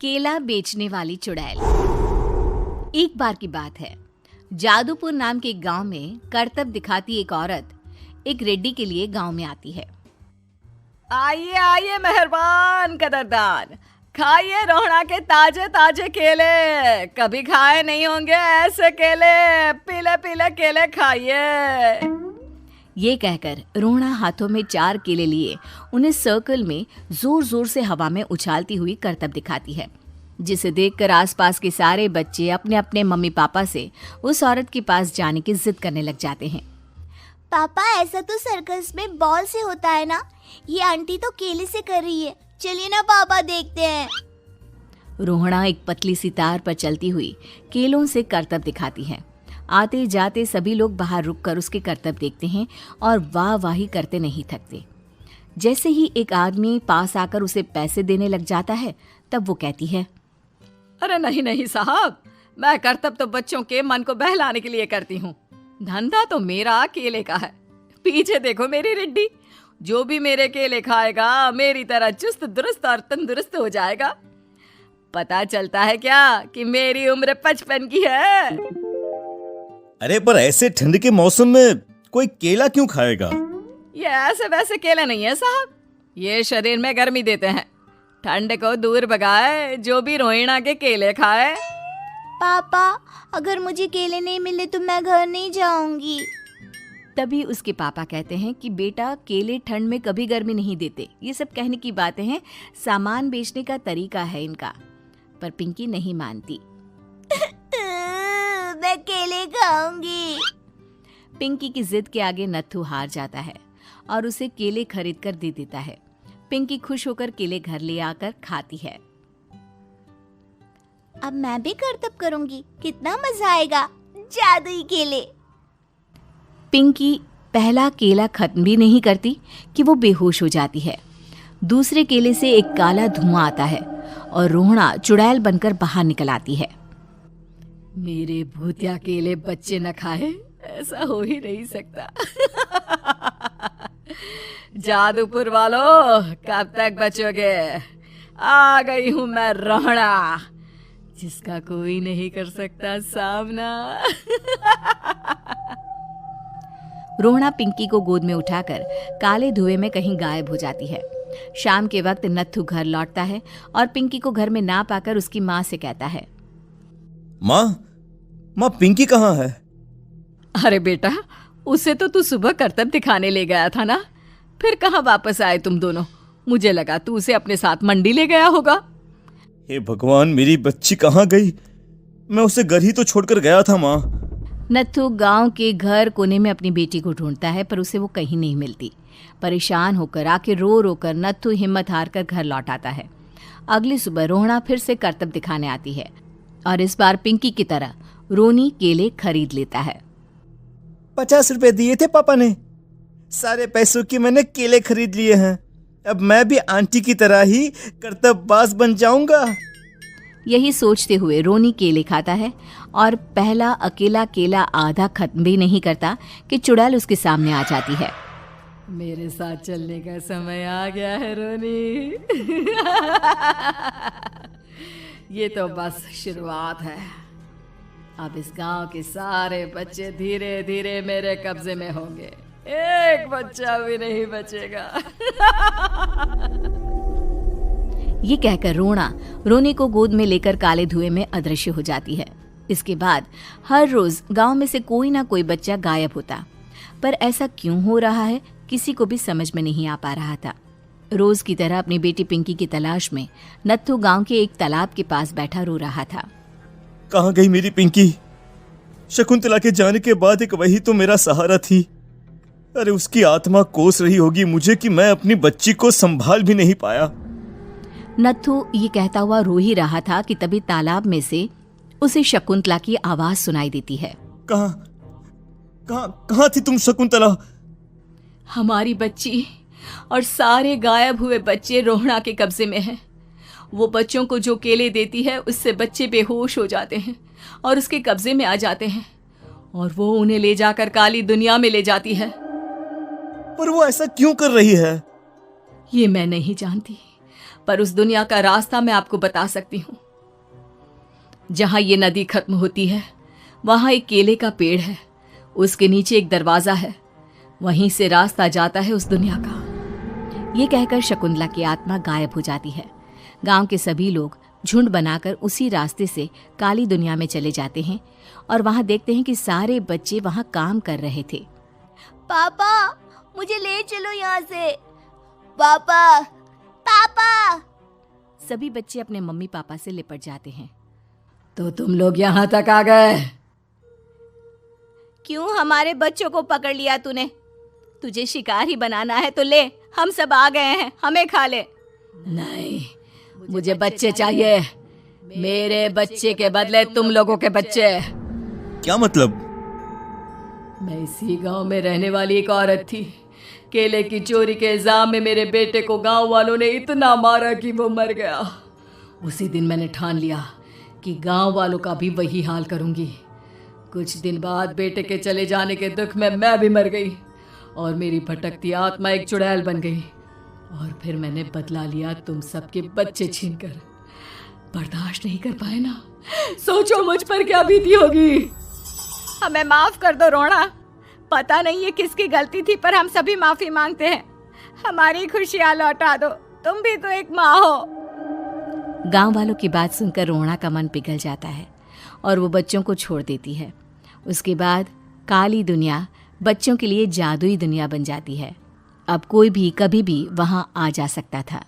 केला बेचने वाली चुड़ैल। एक बार की बात है, जादूपुर नाम के एक गांव में करतब दिखाती एक औरत एक रेड्डी के लिए गांव में आती है। आइए आइए मेहरबान कदरदान, खाइए रोहड़ा के ताजे ताजे केले। कभी खाए नहीं होंगे ऐसे केले, पीले पीले केले खाइए। ये कहकर रोहड़ा हाथों में 4 केले लिए उन्हें सर्कल में जोर जोर से हवा में उछालती हुई करतब दिखाती है, जिसे देखकर आसपास के सारे बच्चे अपने अपने मम्मी पापा से उस औरत के पास जाने की जिद करने लग जाते हैं। पापा, ऐसा तो सर्कस में बॉल से होता है ना, ये आंटी तो केले से कर रही है। चलिए ना पापा, देखते हैं। रोहड़ा एक पतली सी तार पर चलती हुई केलों से करतब दिखाती है। आते जाते सभी लोग बाहर रुककर उसके करतब देखते हैं और वाह वाही करते नहीं थकते। जैसे ही एक आदमी पास आकर उसे पैसे देने लग जाता है, तब वो कहती है, अरे नहीं नहीं साहब, मैं करतब तो बच्चों के मन को बहलाने के लिए करती हूँ। धंधा तो मेरा केले का है। पीछे देखो मेरी रिड्डी, जो भी मेरे केले खाएगा मेरी तरह चुस्त दुरुस्त और तंदुरुस्त हो जाएगा। पता चलता है क्या कि मेरी उम्र 55 की है। अरे पर ऐसे ठंड के मौसम में कोई केला क्यों खाएगा? ये ऐसे वैसे केले नहीं है साहब, ये शरीर में गर्मी देते हैं। ठंड को दूर भगाए जो भी रोहिणा के केले खाए। पापा, अगर मुझे केले नहीं मिले तो मैं घर नहीं जाऊंगी। तभी उसके पापा कहते हैं कि बेटा, केले ठंड में कभी गर्मी नहीं देते। ये सब कहने की बातें हैं, सामान बेचने का तरीका है इनका। पर पिंकी नहीं मानती। मैं केले खाऊंगी। पिंकी की जिद के आगे नत्थू हार जाता है और उसे केले खरीद कर दे देता है। पिंकी खुश होकर केले घर ले आकर खाती है। अब मैं भी करतब करूंगी, कितना मजा आएगा। जादुई केले। पिंकी पहला केला खत्म भी नहीं करती कि वो बेहोश हो जाती है। दूसरे केले से एक काला धुआं आता है और रोहड़ा चुड़ैल बनकर बाहर निकल आती है। मेरे भूतिया केले बच्चे न खाए, ऐसा हो ही नहीं सकता। जादूपुर वालों, कब तक बचोगे? आ गई हूं मैं रोहड़ा, जिसका कोई नहीं कर सकता सामना। रोहड़ा पिंकी को गोद में उठाकर काले धुएं में कहीं गायब हो जाती है। शाम के वक्त नत्थू घर लौटता है और पिंकी को घर में ना पाकर उसकी माँ से कहता है, माँ पिंकी कहाँ है? अरे बेटा, उसे तो तू सुबह करतब दिखाने ले गया था ना, फिर कहाँ वापस आए तुम दोनों? मुझे लगा तू उसे अपने साथ मंडी ले गया होगा। हे भगवान, मेरी बच्ची कहाँ गई? मैं उसे घर ही तो छोड़कर गया था माँ। नत्थू गांव के घर कोने में अपनी बेटी को ढूंढता है, पर उसे वो कहीं नहीं मिलती। परेशान होकर आखिर रो रो कर नत्थू हिम्मत हार कर घर लौट आता है। अगली सुबह रोहड़ा फिर से करतब दिखाने आती है और इस बार पिंकी की तरह रोनी केले खरीद लेता है। 50 रुपए दिए थे पापा ने, सारे पैसों की मैंने केले खरीद लिए हैं। अब मैं भी आंटी की तरह ही करतबबाज बन जाऊंगा। यही सोचते हुए रोनी केले खाता है और पहला अकेला केला आधा खत्म भी नहीं करता कि चुड़ैल उसके सामने आ जाती है। मेरे साथ चलने का समय आ गया है रोनी। ये तो बस शुरुआत है। अब इस गांव के सारे बच्चे धीरे धीरे मेरे कब्जे में होंगे, एक बच्चा भी नहीं बचेगा। ये कहकर रोनी को गोद में लेकर काले धुएं में अदृश्य हो जाती है। इसके बाद हर रोज गांव में से कोई ना कोई बच्चा गायब होता, पर ऐसा क्यों हो रहा है किसी को भी समझ में नहीं आ पा रहा था। रोज की तरह अपनी बेटी पिंकी की तलाश में नत्थू गांव के एक तालाब के पास बैठा रो रहा था। कहाँ गई मेरी पिंकी? शकुंतला के जाने के बाद एक वही तो मेरा सहारा थी। अरे उसकी आत्मा कोस रही होगी मुझे कि मैं अपनी बच्ची को संभाल भी नहीं पाया। नत्थू ये कहता हुआ रो ही रहा था कि तभी तालाब में से उसे शकुंतला की आवाज सुनाई देती है। कहाँ थी तुम शकुंतला? हमारी बच्ची और सारे गायब हुए बच्चे रोहड़ा के कब्जे में हैं। वो बच्चों को जो केले देती है उससे बच्चे बेहोश हो जाते हैं और उसके कब्जे में आ जाते हैं और वो उन्हें ले जाकर काली दुनिया में ले जाती है। पर वो ऐसा क्यों कर रही है? ये मैं नहीं जानती, पर उस दुनिया का रास्ता मैं आपको बता सकती हूँ। जहां ये नदी खत्म होती है वहां एक केले का पेड़ है, उसके नीचे एक दरवाजा है, वहीं से रास्ता जाता है उस दुनिया का। ये कहकर शकुंतला की आत्मा गायब हो जाती है। गांव के सभी लोग झुंड बनाकर उसी रास्ते से काली दुनिया में चले जाते हैं और वहां देखते हैं कि सारे बच्चे वहां काम कर रहे थे। पापा मुझे ले चलो यहाँ से। पापा पापा। सभी बच्चे अपने मम्मी पापा से लिपट जाते हैं। तो तुम लोग यहाँ तक आ गए? क्यों हमारे बच्चों को पकड़ लिया तूने? तुझे शिकार ही बनाना है तो ले, हम सब आ गए हैं, हमें खा ले। नहीं, मुझे बच्चे चाहिए। मेरे बच्चे के बदले तुम लोगों के बच्चे। क्या मतलब? मैं इसी गांव में रहने वाली एक औरत थी। केले की चोरी के इल्जाम में मेरे बेटे को गांव वालों ने इतना मारा कि वो मर गया। उसी दिन मैंने ठान लिया कि गांव वालों का भी वही हाल करूंगी। कुछ दिन बाद बेटे के चले जाने के दुख में मैं भी मर गई और मेरी भटकती आत्मा एक चुड़ैल बन गई। और फिर मैंने बदला लिया तुम सबके बच्चे छीनकर। बर्दाश्त नहीं कर पाए ना? सोचो मुझ पर क्या बीती होगी। हमें माफ कर दो रोना। पता नहीं ये किसकी गलती थी, पर हम सभी माफी मांगते हैं। हमारी खुशियां लौटा दो, तुम भी तो एक माँ हो। गांव वालों की बात सुनकर रोना का मन पिघल जाता है और वो बच्चों को छोड़ देती है। उसके बाद काली दुनिया बच्चों के लिए जादुई दुनिया बन जाती है। अब कोई भी कभी भी वहां आ जा सकता था।